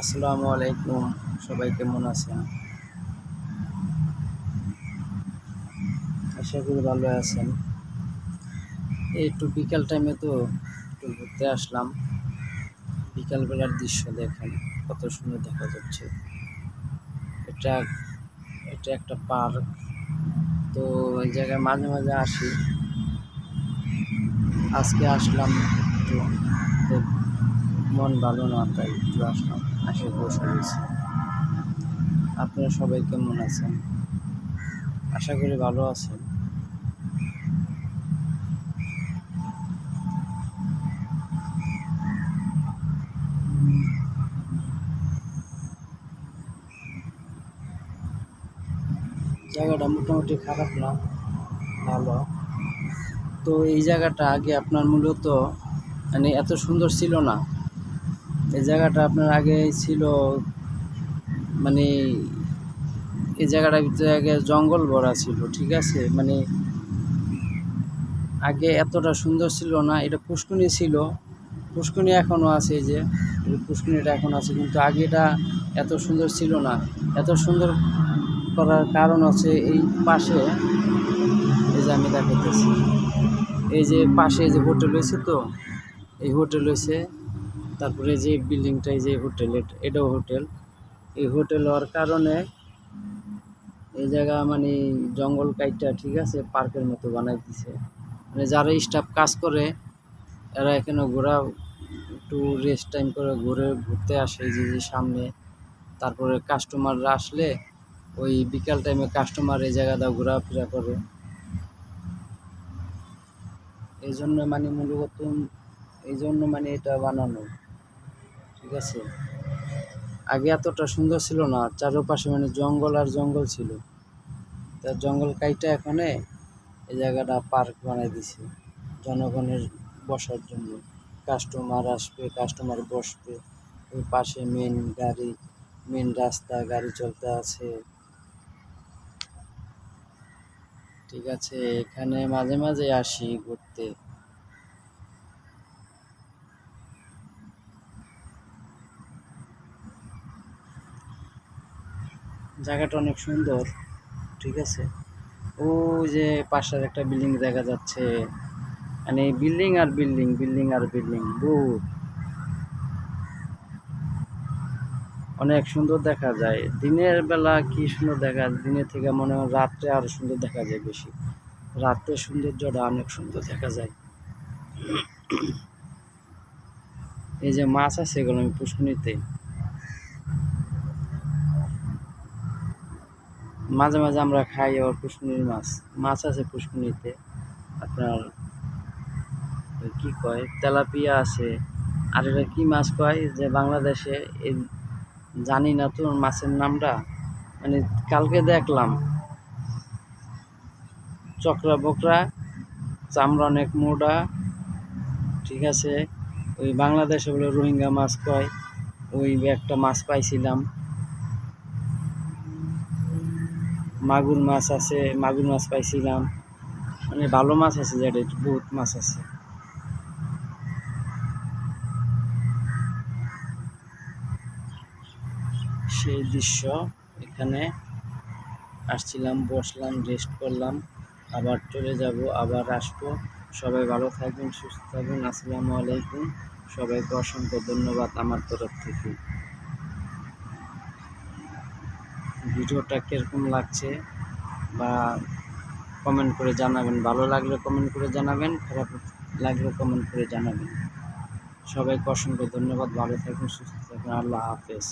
আসসালামু আলাইকুম, সবাই কেমন আছেন? আশা করি ভালো আছেন। এই একটু বিকাল টাইমে তো একটু ঘুরতে আসলাম। বিকালবেলার দৃশ্য দেখেন, কত সুন্দর দেখা যাচ্ছে। এটা এটা একটা পার্ক। তো এই জায়গায় মাঝে মাঝে আসি। আজকে আসলাম একটু, তো মন ভালো না, তাই একটু আসলাম, এসে বসে রয়েছি। আপনারা সবাই কেমন আছেন? আশা করি ভালো আছেন। জায়গাটা মোটামুটি খারাপ না, ভালো। তো এই জায়গাটা আগে আপনার মূলত মানে এত সুন্দর ছিল না। এই জায়গাটা আপনার আগে ছিল মানে এই জায়গাটার ভিতরে আগে জঙ্গল ভরা ছিল, ঠিক আছে? মানে আগে এতটা সুন্দর ছিল না। এটা পুষ্করিণী ছিল, পুষ্করিণী এখনও আছে, এই যে এই পুষ্করিণীটা এখন আছে, কিন্তু আগে এটা এত সুন্দর ছিল না। এত সুন্দর করার কারণ হচ্ছে এই পাশে, এই যে আমি দেখাতেছি, এই যে পাশে যে হোটেল হয়েছে, তো এই হোটেল হয়েছে, তারপরে যে বিল্ডিংটা, এই যে হোটেল, এটাও হোটেল। এই হোটেল হওয়ার কারণে এই জায়গা মানে জঙ্গল কাইটটা, ঠিক আছে, পার্কের মতো বানাই দিছে। মানে যারা স্টাফ কাজ করে এরা এখানে ঘোরা, একটু রেস্ট টাইম করে ঘুরতে আসে এই যে সামনে। তারপরে কাস্টমাররা আসলে ওই বিকাল টাইমে কাস্টমার এই জায়গাটা ঘোরাফেরা করে। এই জন্য মানে মূলত এই জন্য মানে এটা বানানো, ঠিক আছে? আগে এতটা সুন্দর ছিল না, চারপাশে মানে জঙ্গল আর জঙ্গল ছিল। তা জঙ্গল কাইটা এখানে এই জায়গাটা পার্ক বানাই দিছে জনগণের বসার জন্য। কাস্টমার আসবে, কাস্টমার বসবে। ওই পাশে মেন রাস্তা, গাড়ি চলতে আছে, ঠিক আছে? এখানে মাঝে মাঝে আসি ঘুরতে। জায়গাটা অনেক সুন্দর, ঠিক আছে? ও যে পাশের একটা বিল্ডিং দেখা যাচ্ছে, মানে বিল্ডিং আর বিল্ডিং, বিল্ডিং আর বিল্ডিং, বহুত অনেক সুন্দর দেখা যায়। দিনের বেলা কি সুন্দর দেখা যায়, দিনের থেকে মনে হয় রাত্রে আরো সুন্দর দেখা যায় বেশি। রাতের সৌন্দর্যটা অনেক সুন্দর দেখা যায়। এই যে মাছ আছে, এগুলো আমি পুষ্করিণীতে মাঝে মাঝে আমরা খাই, আবার পুষ্করিণীর মাছ মাছ আছে পুষ্করিণীতে। আপনার কি কয়, তেলাপিয়া আছে। আর এটা কি মাছ কয় যে বাংলাদেশে, এই জানি না তো মাছের নামটা। মানে কালকে দেখলাম চকরা বকরা, চামড়া অনেক মোটা, ঠিক আছে? ওই বাংলাদেশে বলে রোহিঙ্গা মাছ কয়। ওই একটা মাছ পাইছিলাম। মাগুর মাছ আছে, মাগুর মাছ পাইছিলাম। মানে ভালো মাছ আছে, যেটা বহুত মাছ আছে। সেই দৃশ্য, এখানে আসছিলাম, বসলাম, রেস্ট করলাম, আবার চলে যাব, আবার আসবো। সবাই ভালো থাকবেন, সুস্থ থাকবেন। আসসালামু আলাইকুম, সবাইকে অসংখ্য ধন্যবাদ আমার তরফ থেকে। ভিডিওটা কীরকম লাগছে বা কমেন্ট করে জানাবেন। ভালো লাগলে কমেন্ট করে জানাবেন, খারাপ লাগলে কমেন্ট করে জানাবেন। সবাইকে অসংখ্য ধন্যবাদ। ভালো থাকুন, সুস্থ থাকুন। আল্লাহ হাফেজ।